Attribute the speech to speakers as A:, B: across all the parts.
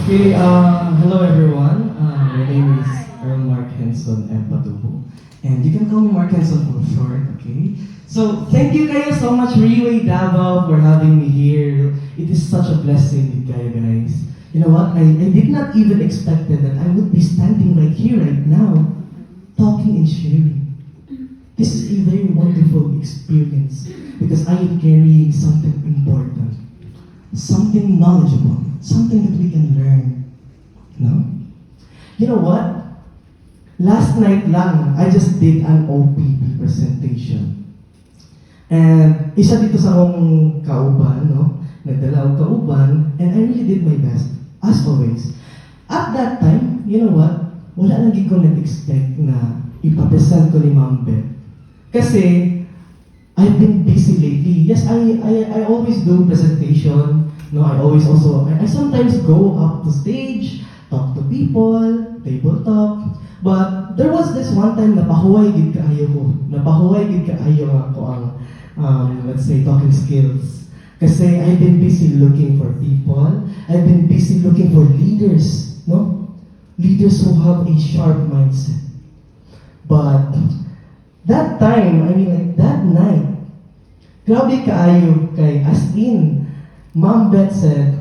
A: Okay, hello everyone. My name is Earl Mark Henson M. Patubo. And you can call me Mark Henson for short, okay? So, thank you guys so much, Freeway Davao, for having me here. It is such a blessing with you guys. You know what? I did not even expect that I would be standing right here, right now, talking and sharing. This is a very wonderful experience because I am carrying something important, something knowledgeable, something that we can learn. No? You know what? Last night lang, I just did an OPP presentation. And isa dito sa akong kauban, no? Nagdala akong kauban, and I really did my best, as always. At that time, you know what? Wala lang ko nag-expect na ipapresent ko ni Ma'am Beth. Kasi, I've been busy lately. Yes, I always do presentation. No, I sometimes go up to stage, talk to people, table talk. But there was this one time na pahuway gid kaayo ko. Napahuway gid kaayo ako ang let's say talking skills. Kasi I've been busy looking for people. I've been busy looking for leaders, no? Leaders who have a sharp mindset. But that time, I mean like that night, grabe kaayo kay as in, Ma'am Beth said,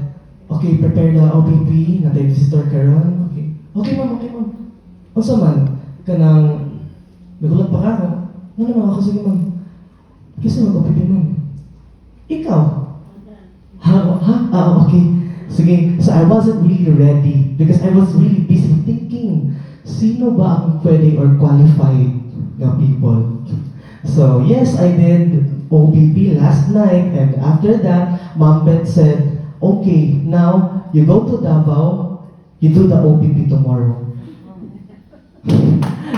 A: okay, prepare the OPP, na tayo visitor karon. Okay. Okay, ma'am. Unsa man, kanang, nagulat pa ka ako. Ano naman ako, sige ma'am. Kasi mag-OPP ma'am. Ikaw? Okay. Sige. So I wasn't really ready because I was really busy thinking, sino ba ang pwede or qualified na people? So yes, I did OPP last night, and after that, Ma'am Beth said, okay, now you go to Davao, you do the OPP tomorrow.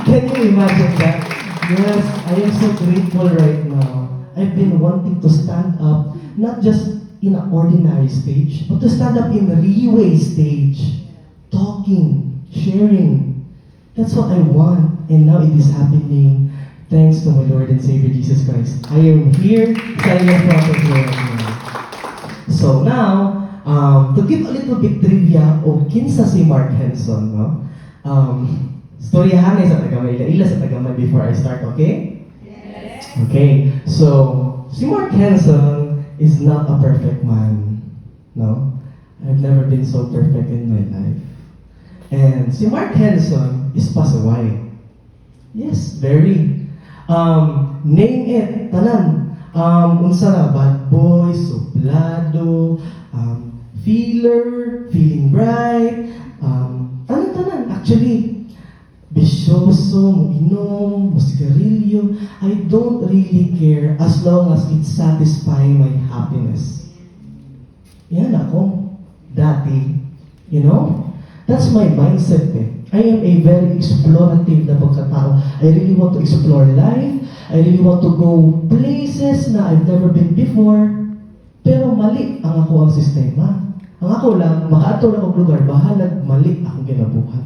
A: Can you imagine that? Yes, I am so grateful right now. I've been wanting to stand up, not just in an ordinary stage, but to stand up in a relay stage, talking, sharing. That's what I want, and now it is happening. Thanks to my Lord and Savior Jesus Christ. I am here telling you from right now. So now, to give a little bit trivia o kinsa si Mark Henson, no? Storyahan sa tagamay, ila sa tagamay before I start, okay? Yes. Okay, so si Mark Henson is not a perfect man, no? I've never been so perfect in my life. And si Mark Henson is pasaway. Yes, very. Name it, tanan. Unsa na, bad boy, suplado, feeler, feeling bright, tanan. Actually, bisyoso, inom, sigarilyo. I don't really care as long as it satisfies my happiness. Yan ako, dati. You know? That's my mindset eh. I am a very explorative na pagkatao. I really want to explore life. I really want to go places na I've never been before. Pero mali ang ako ang sistema. Ang ako lang, makaato lang ang lugar, bahalag mali akong ginabuhat.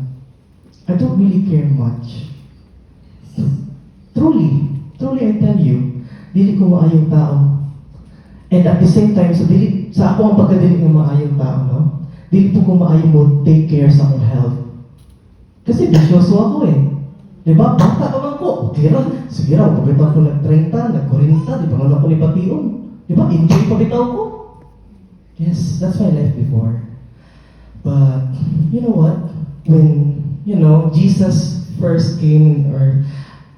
A: I don't really care much. Truly I tell you, dili ko maayong tao. And at the same time, sa ako ang pagkadili ng maayong tao, no? Dili po ko maayong mo take care sa akong health. Kasi bisyoso ako eh. Diba? Bata ka man ko. Okay lang. Sige raw, pagkita ko nag-30, nag-40, di ba nga ako ni Pation? Diba? Enjoy pagkitaw ko. Yes, that's my life before. But, you know what? When, Jesus first came, or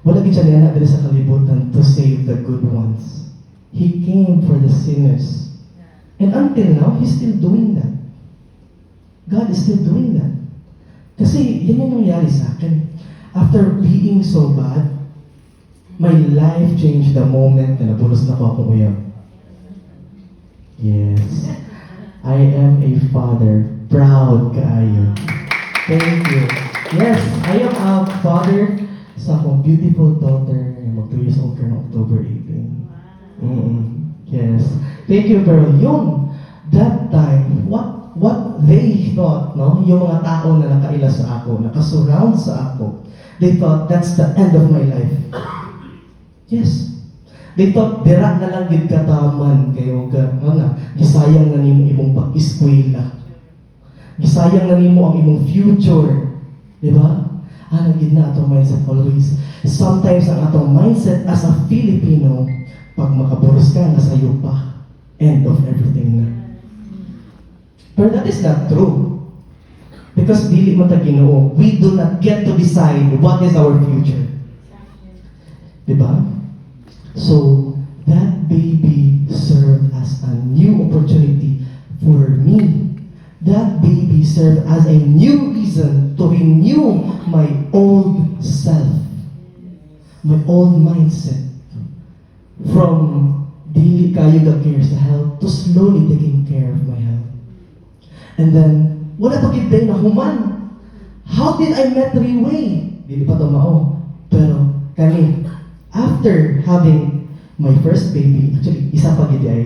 A: wala din siya nila sa kalibutan to save the good ones. He came for the sinners. And until now, He's still doing that. God is still doing that. Kasi yan yung nangyari sa akin. After being so bad, my life changed the moment na nabulos na ako uyak. Yes. I am a father. Proud kaayo. Thank you. Yes, I am a father sa akong beautiful daughter na mag 2 years old ka na October 18. Yes. Thank you, pero that time, what they thought, no? Yung mga tao na nakaila sa ako, nakasurround sa ako, they thought that's the end of my life. Yes. They thought, dira na lang gid kataman kayo nga, gisayang na nimo imong pag-eskwela. Gisayang na nimo ang imong future. Di ba? Gid na atong mindset always. Sometimes ang atong mindset as a Filipino, pag makaburos ka, nasayo pa. End of everything na. But that is not true. Because dili man ta Ginoo, we do not get to decide what is our future. Diba? So, that baby served as a new opportunity for me. That baby served as a new reason to renew my old self, my old mindset. From daily kayo care sa health to slowly taking care of my health. And then, wala pa gid day na human. How did I met Riway? Dili pa to mao. Pero kani, after having my first baby, actually, isa pa gid ay.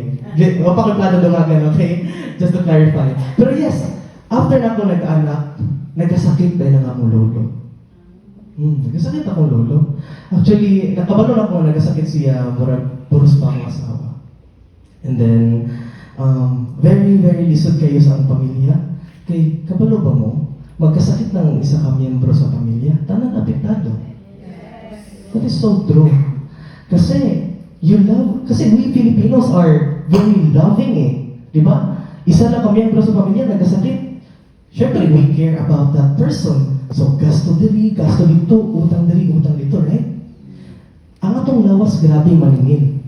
A: O pa ko plano dumagan, okay? Just to clarify. Pero yes, after na ako nag-anak, nagkasakit dahil na akong lolo. Nagkasakit akong lolo. Actually, nakabalon ako na nagkasakit siya, puros pa akong asawa. And then, very, very lisod kayo sa ang pamilya. Kay, kabalo ba mo? Magkasakit ng isa ka miyembro sa pamilya, tanan apektado. That is so true. Kasi, kasi we Filipinos are very loving eh. Di ba? Isa lang ka miyembro sa pamilya, nagkasakit. Siyempre, we care about that person. So, gasto diri, gasto dito, utang diri, utang dito, right? Ang atong lawas, grabe maningin.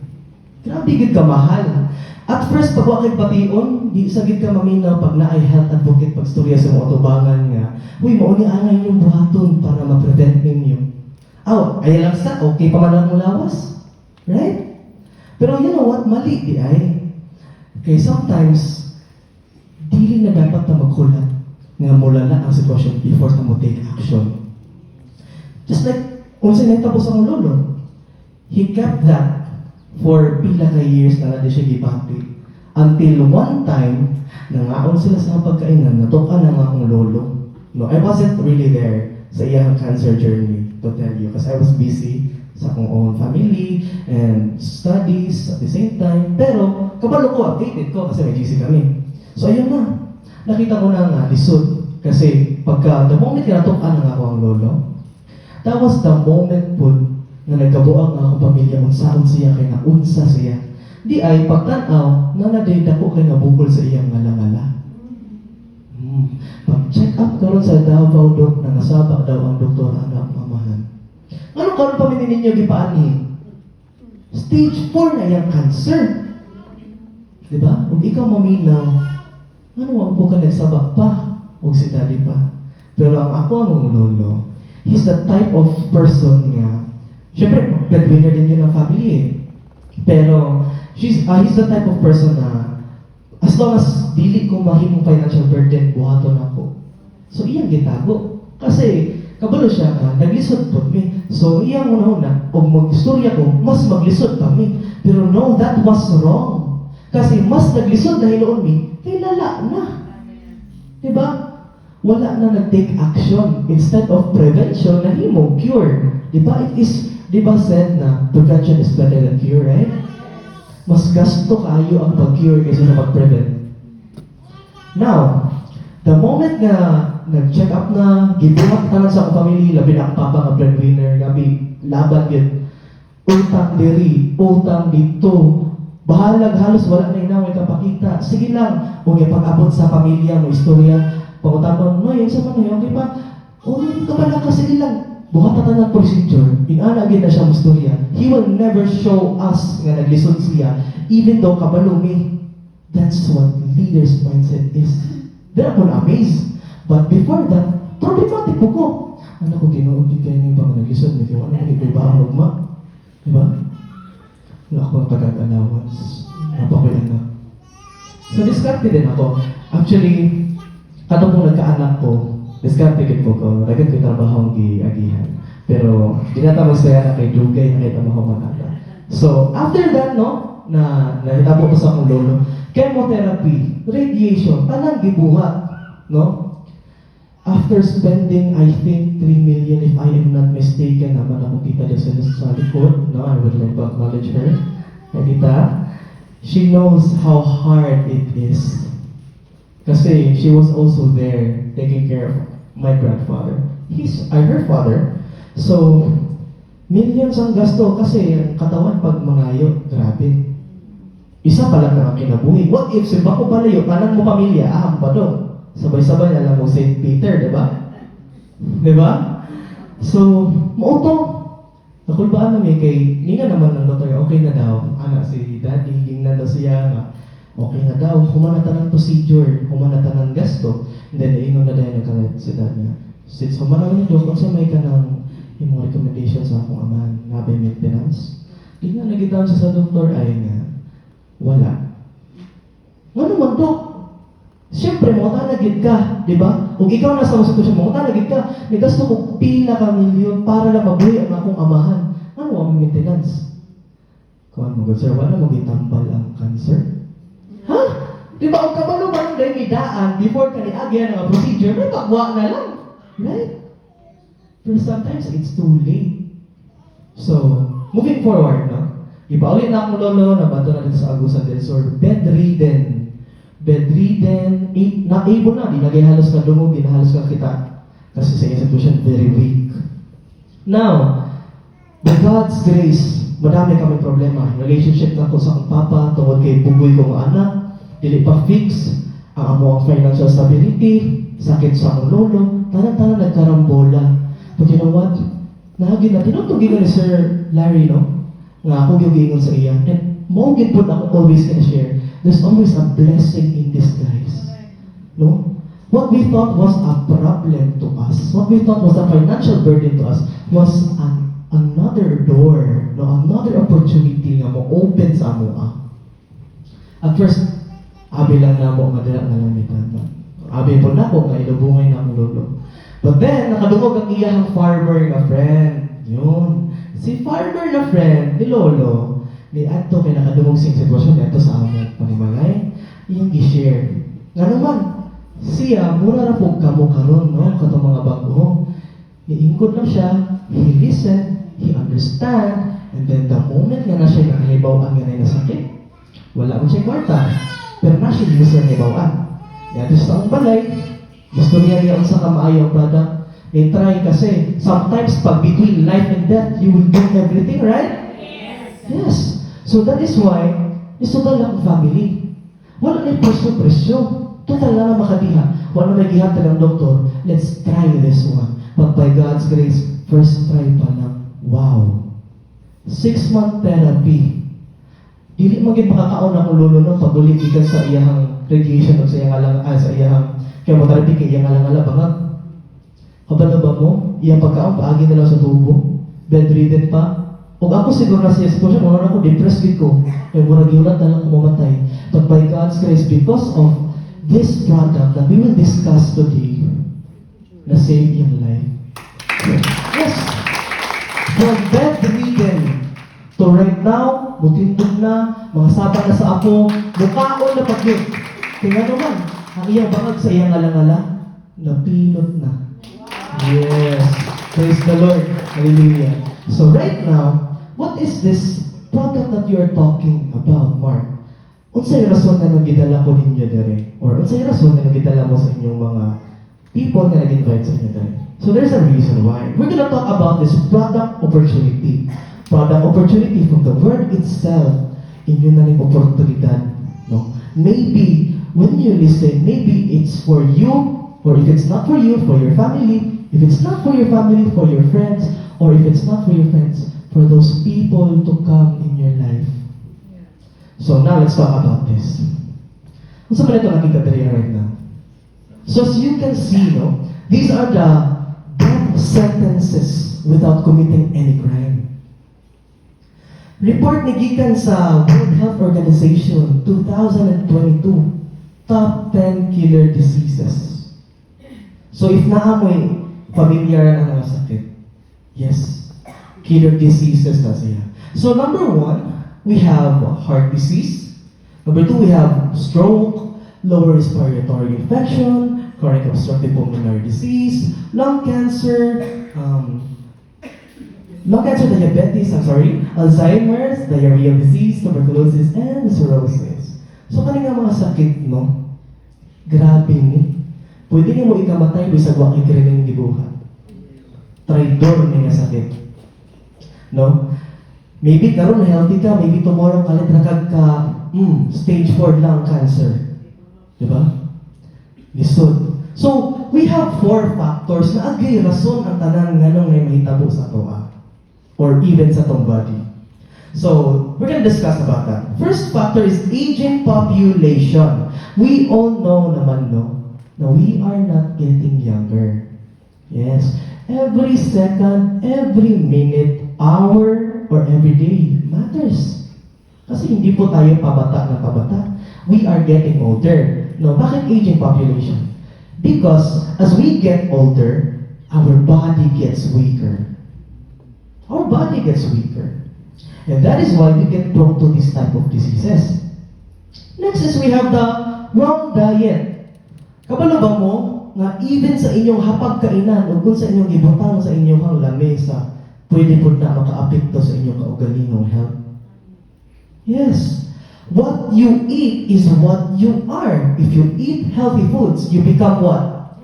A: Grabe gid ka mahal. At first, pag wakay bation, di sa gid ka maminaw pag naay health advocate pag storya sa mga tubangan nga, uy, mauni angay yung buhaton para ma-prevent ninyo. Ay lang sa, okay pa man ang lawas. Right? Pero you know what? Mali di ay. Okay, sometimes, dili na dapat na maghulat nga mulala ang sitwasyon before ka mo take action. Just like, kung sinetapos ang lolo, he kept that for pila ka years na natin siya gibati. Until one time, nangaon sila sa pagkainan, natukan na nga akong lolo. No, I wasn't really there sa iyang cancer journey, to tell you, because I was busy sa akong own family and studies at the same time. Pero, kabalo ko, updated ko kasi may GC kami. So, ayun na. Nakita ko na nga, lisod. Kasi, the moment na natukan na nga ako ang lolo, that was the moment po na nagkabuang nga akong pamilya, unsaon siya, kay naunsa siya. Di ay, pagtanaw, na nadayda ko kay nabukol sa iyang ngala-ngala. Pag-check up karon sa Davao Doc, na nasaba daw ang doktor anak mamahan. Ano karon pamilya ninyo gipaanhin? Stage 4 na yung cancer. Diba? Kung ikaw maminaw, ano ang po ka nagsaba pa? O si daddy pa. Pero ang ako ang lolo, he's the type of person nga, syempre, breadwinner din yun ang family eh. Pero, he's the type of person na, as long as dili ko mahimong financial burden, buhaton ako. So, iyang gitago. Kasi, kabalo siya nga, naglisod po mi. So, iyang una-una, kung mag-istorya ko, mas maglisod kami. Pero no, that was wrong. Kasi mas naglisod na hinuon mi, kay lala na. Diba? Wala na nag-take action. Instead of prevention, nahimo, cure. Diba? Diba said na prevention is better than cure, right? Mas gasto kayo ang pag-cure kaysa na pag-prevent. Now, the moment na nag-check up na, gibuhat ka sa akong family, labi na ang papa nga breadwinner, labi, laban yun. Utang diri, utang dito. Bahalag halos wala na inaway kapakita. Sige lang, kung ipag-abot sa pamilya mo, istorya, pangutapon, no, yung sa mga, okay pa? O, yung kapala kasi nilang, buhatan na ng procedure, inanagin na siya mo istorya. He will never show us nga naglisod siya, even though kabalumi. That's what leader's mindset is. Then ako na-amazed. But before that, problematic po ko. Ano ko, ginood kayo ng mga naglisod, hindi ko alam, hindi ba ang lugma? Diba? Wala akong tagag-allowance. Napakoy anak. So, diskarte din ako. Actually, kato pong nagkaanak ko, diskarte din po ko. Ragat ko trabaho ang giagihan. Pero, dinatawag saya na kay Dugay, nakita mo ko manata. So, after that, no, na nahitabo ko sa akong lolo, chemotherapy, radiation, tanang gibuhat, no? After spending, I think, 3 million, if I am not mistaken, naman ako tita Desel sa likod, no? I would like to acknowledge her. Tita, she knows how hard it is Kasi she was also there taking care of my grandfather. Her father. So, millions ang gasto kasi ang katawan pag mangayo, grabe. Isa pa lang na ang kinabuhi. What if si Bako Palayo, tanan mo pamilya, aham pa doon. Sabay-sabay alam mo St. Peter, di ba? Di ba? So, mauto. Nakulbaan namin kay, hindi nga naman ng doktor, okay na daw. Anak si daddy, hingnan daw siya nga. Okay na daw, humanatan ng procedure, humanatan ng gasto. And then, ingon na dahil nagkalit si daddy. Since humanatan ng doktor, sa may ka ng yung recommendation sa akong aman, nabi maintenance. Hindi nga nagitaw siya sa doktor, ay nga, wala. Nga naman, Dok? Siyempre, mga tanagid ka, di ba? Kung ikaw nasa mga sitwasyon, mga tanagid ka, may gasto ko pila ka milyon para lang mabuhay ang akong amahan. Ano ang maintenance? Kuhan mo, sir, wala magitambal ang cancer? Ha? Di ba, ang kabalo ba ng dahil may daan before ka niagyan ng procedure, may pagwa na lang. Right? But sometimes it's too late. So, moving forward, no? Ipaulit na akong lolo, nabato na dito sa Agusan del Sur, bedridden, na-able na, di nagay-halos ka dumog, di nahalos ka kita. Kasi sa institution, very weak. Now, by God's grace, madami kami problema. Relationship na ko sa akong papa, tungkol kay bugoy kong anak, dili pa fix, ang amo ang financial stability, sakit sa akong lolo, tanang-tanang nagkarambola. But you know what? Nahagin na, tinutugin ni Sir Larry, no? Nga ako yung sa iya. And mo gid pud ako always gonna share. There's always a blessing in disguise. No? What we thought was a problem to us, what we thought was a financial burden to us, was another door, no? Another opportunity nga mo open sa amo. At first, abi lang na mo madala na lang mitama. Abi po na ko nga ilubungay na mo lolo. But then, nakadungog ang iyang farmer nga friend. Yun. Si farmer na friend ni Lolo, ni Adto kay nakadungog sing sitwasyon dito sa among panimalay, iyang i-share. Nga naman, siya, mura na po kamo karon, no? Katong mga bago. Iingkod lang siya, he listen, he understand, and then the moment nga na siya nakahibaw ang ganay na sakit, wala mo siya kwarta. Pero na siya user na hibawaan. Yan, sa ang balay, gusto niya sa kamaayo ang product. Try kasi, sometimes pag between life and death, you will do everything, right? Yes. So that is why, total lang family. Wala na yung presyo. Total lang na makadiha. Wala na gihatag ng doktor. Let's try this one. But by God's grace, first try pa lang. Wow. 6-month therapy. Dili maging makakaon akong lolo no pag ulit sa iyang radiation o sa iyang chemotherapy kay iyang alang-ala bangat. Kabalo ba mo? Iyang pagkaon paagi na lang sa tubo. Bedridden pa. Kung ako siguro na siya sitwasyon, wala ako depressed ko. Kaya murag yulat na lang kumamatay. But by God's grace, because of this product that we will discuss today, na save yung life. Yes! From bedridden to right now, butindog na, mga saba na sa ako, mukhaon na pag-yun. Kaya naman, ang iyang bangag sa iyang alang-ala, napilot na. Yes. Praise the Lord. Hallelujah. So right now, what is this product that you are talking about, Mark? Unsay rason na nagidala ko ninyo dere? Or unsay rason na nagidala mo sa inyong mga people na nag-invite sa inyo dere? So there's a reason why. We're gonna talk about this product opportunity. Product opportunity from the word itself. Inyo na rin oportunidad. No? Maybe, when you listen, maybe it's for you, or if it's not for you, for your family. If it's not for your family, for your friends, or if it's not for your friends, for those people to come in your life. So now let's talk about this. Kung saan ba ito nakita right now? So as you can see, no, these are the death sentences without committing any crime. Report ni gikan sa World Health Organization 2022, top 10 killer diseases. So if naamoy familiar na mga sakit. Yes. Killer diseases na siya. So number 1, we have heart disease. Number 2, we have stroke, lower respiratory infection, chronic obstructive pulmonary disease, lung cancer, diabetes, Alzheimer's, diarrheal disease, tuberculosis, and cirrhosis. So kanina mga sakit, no?
B: Grabe ni. Pwede niyo mo ikamatay bisag wa kay krimen gibuhat. Traidor ni nga sakit. No? Maybe karon healthy ka, maybe tomorrow kalit rakag ka, stage 4 lang cancer. Diba? Lisod. So, we have 4 factors na agay rason ang tanan nganong may mahitabo sa toa or even sa tong body. So, we're going to discuss about that. First factor is aging population. We all know naman, no, na we are not getting younger. Yes. Every second, every minute, hour, or every day matters. Kasi hindi po tayo pabata na pabata. We are getting older. No, bakit aging population? Because as we get older, our body gets weaker. Our body gets weaker. And that is why we get prone to this type of diseases. Next is we have the wrong diet. Kabalo ba mo nga even sa inyong hapagkainan o kung sa inyong ibutang sa inyong lamesa, pwede po na makaapekto sa inyong kaugalingong health? Yes. What you eat is what you are. If you eat healthy foods, you become what?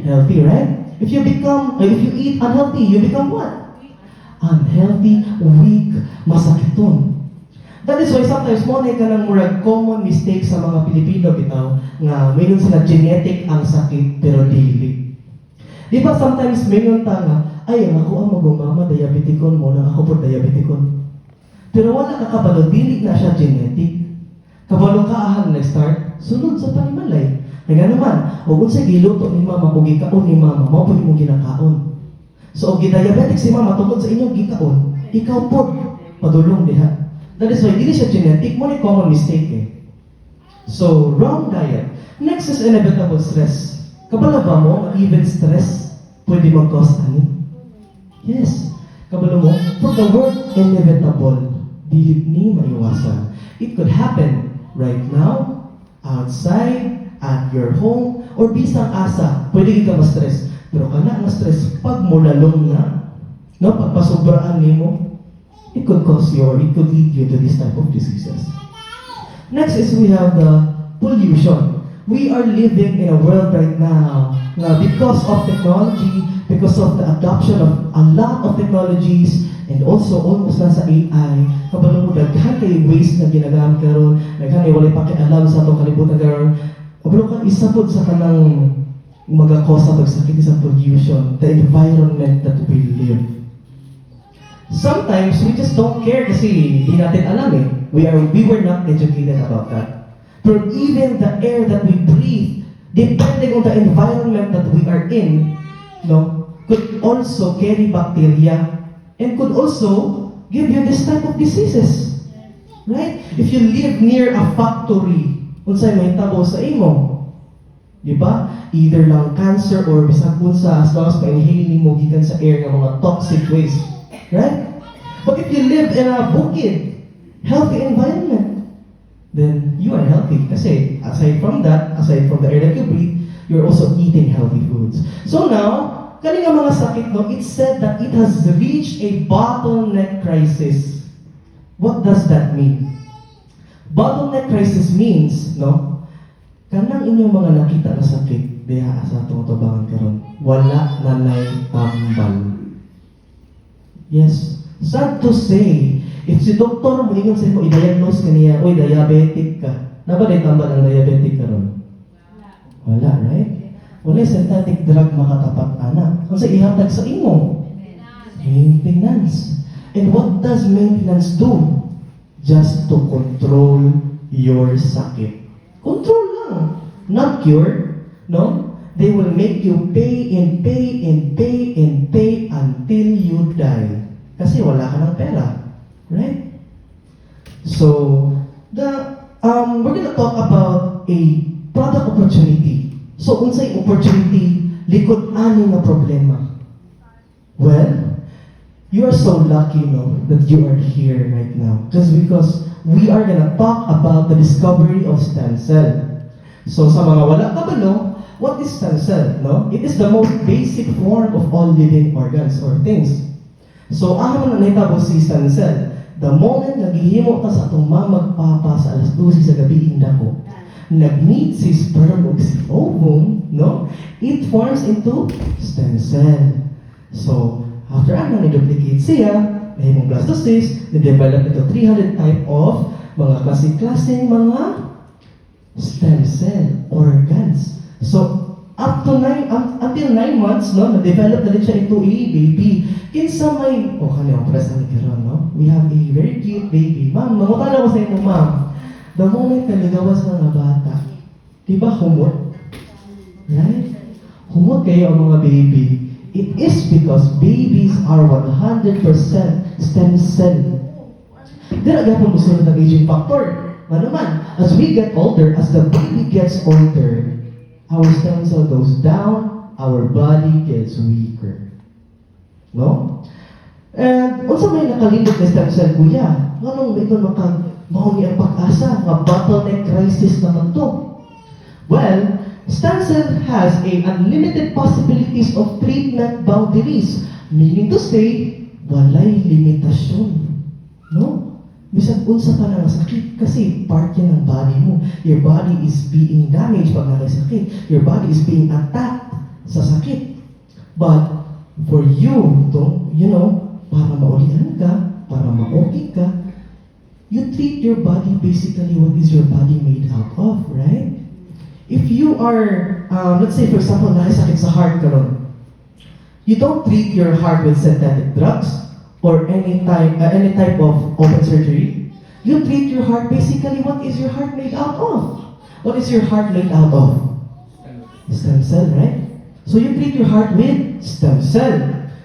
B: Healthy, right? If you eat unhealthy, you become what? Unhealthy, weak, masakiton. That is why sometimes mo na ka ng murag common mistake sa mga Pilipino bitaw nga mayroon sila genetic ang sakit pero dili. Di ba sometimes mayroon ta nga ay ako ang magumama diabeticon mo na ako po diabeticon. Pero wala ka kabalo dili na siya genetic. Kabalo ka ahang nag-start sunod sa panimalay. Kaya naman, o kung sa giluto ni mama kung gikaon ni mama, mao pud mo ginakaon. So, og diabetic si mama tungkol sa inyong gikaon, ikaw po, padulong diha. That is why, hindi siya genetic, mo ni common mistake eh. So, wrong diet. Next is inevitable stress. Kabalo ba mo, even stress, pwede mag-cause ani? Yes. Kabalo mo, for the word inevitable, dilit ni maiwasan. It could happen right now, outside, at your home, or bisang asa, pwede ka ma-stress. Pero kana nga stress, pag mulalong na, no, pagpasobraan nimo, it could cause you or it could lead you to this type of diseases. Next is we have the pollution. We are living in a world right now na because of technology, because of the adoption of a lot of technologies, and also almost na sa AI, kabalo mo daghan kay waste na ginagamit karon, daghan kay walay pakialam sa atong kalibutan karon. Kabalo ka isa pod sa kanang mga kosa pagsakit sa pollution, the environment that we live. Sometimes we just don't care kasi di natin alam eh. We were not educated about that. But even the air that we breathe, depending on the environment that we are in, no, could also carry bacteria and could also give you this type of diseases. Right? If you live near a factory, unsay mahitabo sa imo, di ba? Either lang cancer or bisag unsa as long as ma-inhale mo gikan sa air nga mga toxic waste. Right? But if you live in a bukid, healthy environment, then you are healthy. Kasi aside from the air that you breathe, you're also eating healthy foods. So now, kani nga mga sakit, no, it's said that it has reached a bottleneck crisis. What does that mean? Bottleneck crisis means, no, kanang inyong mga nakita na sakit, diha sa atong tubangan karon, wala na nay tambal. Yes, sad to say, if si doktor mo ingon sa imo i-diagnose kaniya, oy diabetic ka. Na ba day tambal ang diabetic karon? Wala, right? Wala synthetic drug makatapat ana. Unsa ihatag sa imo? Maintenance. And what does maintenance do? Just to control your sakit. Control lang. Not cure. No? They will make you pay and pay and pay and pay until you die. Kasi wala ka ng pera. Right? So, we're gonna talk about a product opportunity. So, unsay opportunity, likod ani nga problema. Well, you are so lucky, no, that you are here right now. Just because we are gonna talk about the discovery of stem cell. So, sa mga wala kabalo, what is stem cell, no? It is the most basic form of all living organs or things. So, ano na nahitabo si stem cell? The moment nagihimo ta sa atong mamagpapa sa alas 12 sa gabi inda ko, nag-meet si sperm o si ovum, no? It forms into stem cell. So, after ang nag-duplicate siya, nahimong blastocyst, na-develop ito 300 type of mga klase-klaseng mga stem cell organs. So, up to until 9 months, no, na-develop na rin siya into a baby. Kinsa may, kanina, press ang ikaroon, no? We have a very cute baby. Ma'am, mamutala ko sa inyo, ma'am. The moment na ligawas ng mga bata, di ba humot? Right? Humot kayo ang mga baby. It is because babies are 100% stem cell. Di na gapon gusto ng aging factor. Ano naman, as we get older, as the baby gets older, our stem cell goes down, our body gets weaker. No? And also may nakalindot na stem cell, kuya. Anong ito maungi ang pag-asa? Nga bottleneck crisis naman to. Well, stem cell has a unlimited possibilities of treatment boundaries. Meaning to say, walay limitasyon. No? Bisag unsa pa na sakit kasi part yan ng body mo. Your body is being damaged pag sakit. Your body is being attacked sa sakit. But for you to, para maulian ka, para ma-okay ka, you treat your body basically what is your body made out of, right? If you are, let's say for example, nakasakit sa heart karon, you don't treat your heart with synthetic drugs or any type of open surgery. You treat your heart basically what is your heart made out of? What is your heart made out of? Stem cell, right? So you treat your heart with stem cell.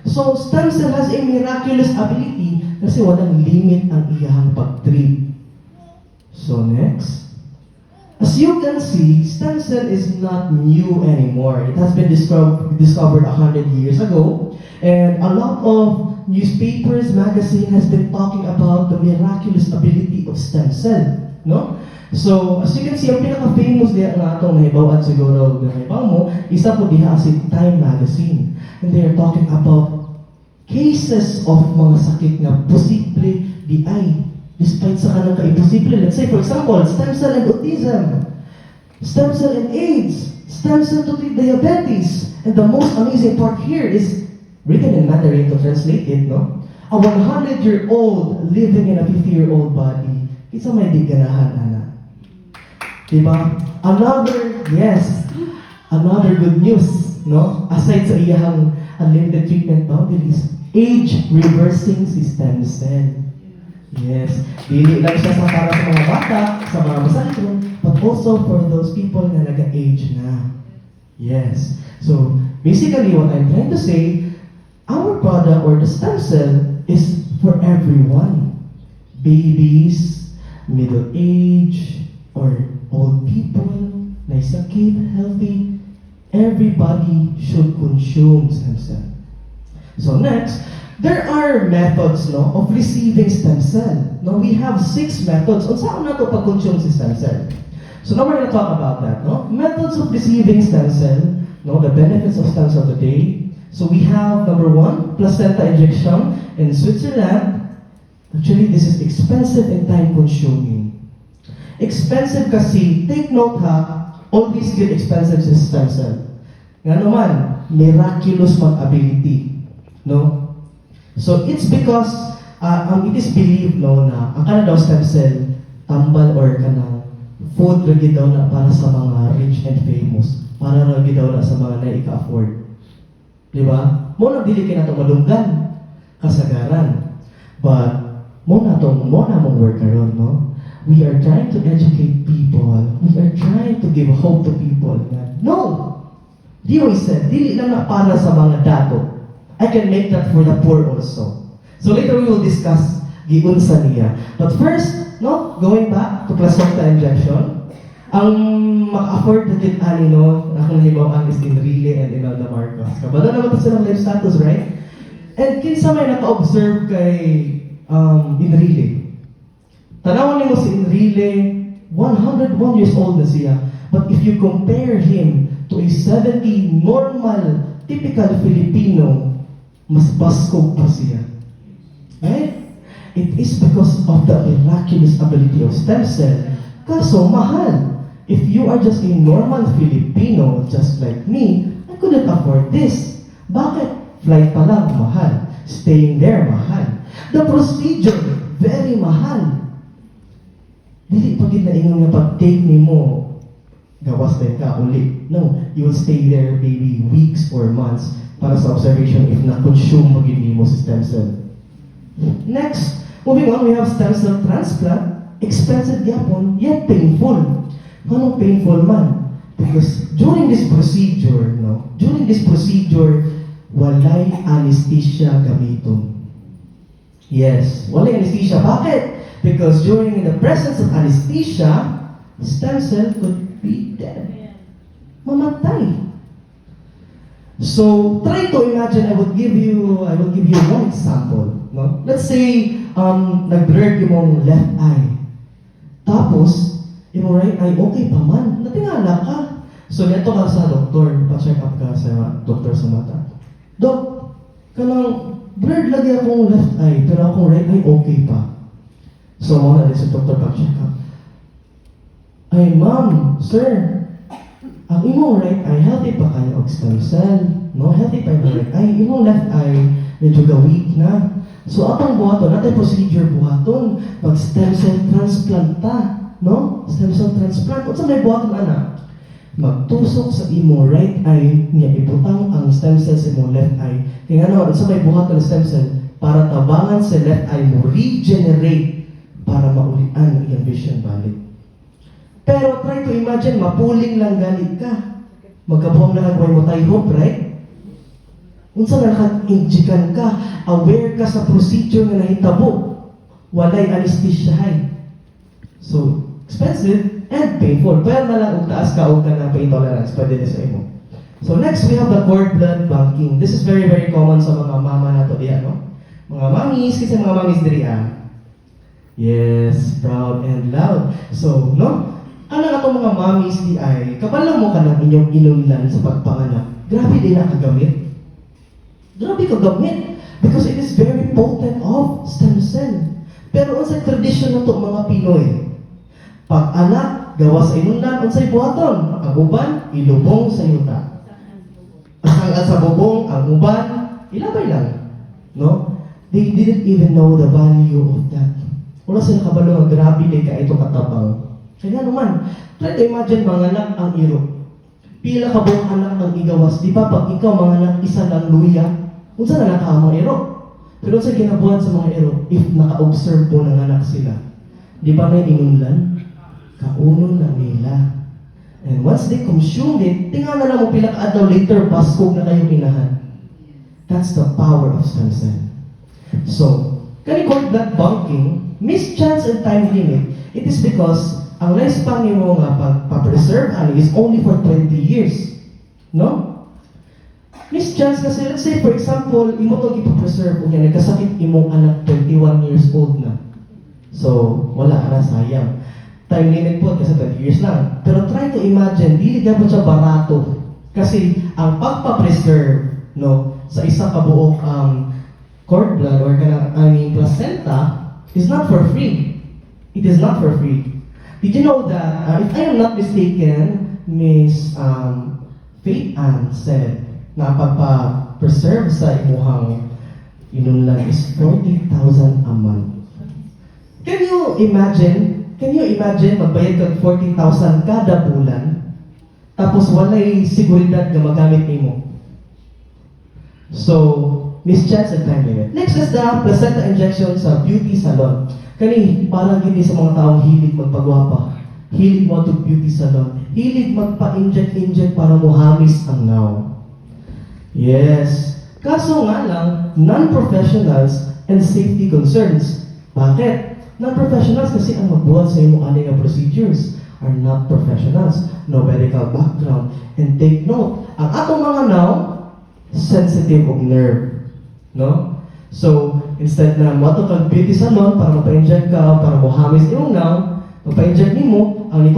B: So stem cell has a miraculous ability kasi walang limit ang iyang pag-treat. So next. As you can see, stem cell is not new anymore. It has been discovered 100 years ago. And a lot of newspapers, magazine has been talking about the miraculous ability of stem cell. No? So, as you can see, ang pinaka-famous diya na itong nahibawan siguro nahibaw mo, isa po diha si Time Magazine. And they are talking about cases of mga sakit na posible di ay despite sa kanang ka-imposible. Let's say, for example, stem cell and autism, stem cell and AIDS, stem cell to treat diabetes. And the most amazing part here is written in Mandarin to translate it, no? A 100-year-old living in a 50-year-old body. Isa may di ganahan, ana. Diba? Another good news, no? Aside sa iyang unlimited treatment boundaries, age-reversing stem cell. Yes. Dili lang siya para sa mga bata, sa mga masakit, but also for those people na nag-age na. Yes. So, basically what I'm trying to say, our product or the stem cell is for everyone. Babies, middle age, or old people, na sakit, healthy, everybody should consume stem cell. So next, there are methods of receiving stem cell. No, we have 6 methods. Unsa na to pag-consume si stem cell? So now we're going to talk about that. No, methods of receiving stem cell. No, the benefits of stem cell today. So we have number 1, placenta injection in Switzerland. Actually, this is expensive and time-consuming. Expensive kasi, take note ha, always get expensive sa stem cell. Nga naman, miraculous ability. No? So it's because it is believed na ang kanang stem cell tambal or kanang food lagi daw na para sa mga rich and famous, para lagi daw na sa mga naika-afford. Di ba? Mo na dili kay nato malunggan kasagaran. But mo na mong work karon, no? We are trying to educate people. We are trying to give hope to people. No! Dio said, dili lang na para sa mga dato. I can make that for the poor also. So later we will discuss giunsa niya. But first, going back to placenta injection, ang maka-afford na kit ani akong himawaan is Enrile and Imelda Marcos. Kabalo naman ito silang life status, right? And kinsa may naka-observe kay Enrile. Tanawan niyo si Enrile, 101 years old na siya. But if you compare him to a 70 normal, typical Filipino, mas baskog pa siya. Right? It is because of the miraculous ability of stem cell. Kaso, mahal. if you are just a normal Filipino, just like me, I couldn't afford this. Bakit? Flight pa lang, mahal. Staying there, mahal. The procedure, very mahal. Dili pagit na ingon nga pag-take ni mo, gawas din ka uli. No, you will stay there maybe weeks or months para sa observation if na-consume magin mo si stem cell. Next, moving on, we have stem cell transplant. Expensive yapon, yet painful. Anong painful man? Because during this procedure, walay anesthesia gamiton. Yes, walay anesthesia. Bakit? Because during the presence of anesthesia, stem cell could be dead. Mamatay. So try to imagine. I will give you one example. No? Let's say nag-blur yung left eye. Tapos yung right eye okay pa man. Natingala ka. So neto ka sa doktor, pa-check up ka sa doktor sa mata. Dok, kanang blurred lagi akong left eye, pero akong right eye okay pa. So mo na sa doktor pa-check up. Ay ma'am, sir, ang imong right eye, healthy pa kayo og stem cell, no? Healthy pa yung right eye. Imong left eye, medyo gawik na. So, atong buhaton, natin procedure buhaton, pag stem cell transplant ta, no? Stem cell transplant. Unsa may buhaton, ana? Magtusok sa imong right eye, niya ibutang ang stem cell sa imong left eye. Kaya ano, unsa may buhaton ng stem cell, para tabangan sa left eye mo, regenerate, para maulian ang iyong vision balik. Pero try to imagine, mapuling lang galit ka. Magkabuhang nakagawin mo tayo hope, right? Unsa na nakag-injikan ka, aware ka sa procedure nga nahitabo. Walay anesthesiahay. So, expensive and painful. Pero na lang, kung taas ka o ka na pain tolerance, pwede din sa imo. So next, we have the cord blood banking. This is very, very common sa mga mama na to diyan, no? Mga mamis, kasi mga mamis diriya. Yes, proud and loud. So, no? Ano nga itong mga mamis di ay, kapalang mo ka ng inyong inulan sa pagpanganak, grabe din na kagamit. Grabe kagamit. Because it is very potent of stem cell. Pero unsay tradisyon na to mga Pinoy. Pag anak, gawa sa inulan, unsay buhaton. Ang uban, ilubong sa yuta. Ang sa bubong, ang uban, ilabay lang. No? They didn't even know the value of that. Wala sila kabalo ang grabe din ka ito katabang. Kaya naman, try to imagine manganak ang iro. Pila ka buong anak ang igawas. Di ba pag ikaw manganak isa lang luya, unsa na nakaamang iro? Pero sa ginabuhat sa mga iro, if naka-observe po nanganak sila, di ba may inunlan? Kaunon na nila. And once they consumed it, tingnan na lang mo pila ka adlaw later, baskog na kayo inahan. That's the power of stem cell. So, kani cord blood banking, mischance and time limit, it is because ang lifespan mo nga pag-preserve ani is only for 20 years. No? Mischance kasi, let's say for example, imo to ipapreserve o yan, nagkasakit imong anak 21 years old na. So, wala na, sayang. Time limit po kasi 20 years lang. Pero try to imagine, dili gabon siya barato. Kasi ang pagpa-preserve, no, sa isa ka buong cord blood or placenta is not for free. It is not for free. Did you know that, if I am not mistaken, Miss Faith Ann said na pagpa-preserve sa imuhang inunlan is 40,000 a month. Can you imagine magbayad kag 40,000 kada bulan tapos walay seguridad nga magamit nimo? So, mischance and time limit. Next is the placenta injection sa beauty salon. Kani, parang hindi sa mga taong hilig magpagwapa. Hilig mo to beauty salon. Hilig magpa-inject para muhamis ang ngaw. Yes. Kaso nga lang, non-professionals and safety concerns. Bakit? Non-professionals kasi ang magbuhat sa imo aning procedures are not professionals. No medical background. And take note, ang atong mga now, sensitive of nerve. No? So, instead na mo ito kag beauty salon para mapa-inject ka, para mo hamis imong now, mapa-inject nimo ang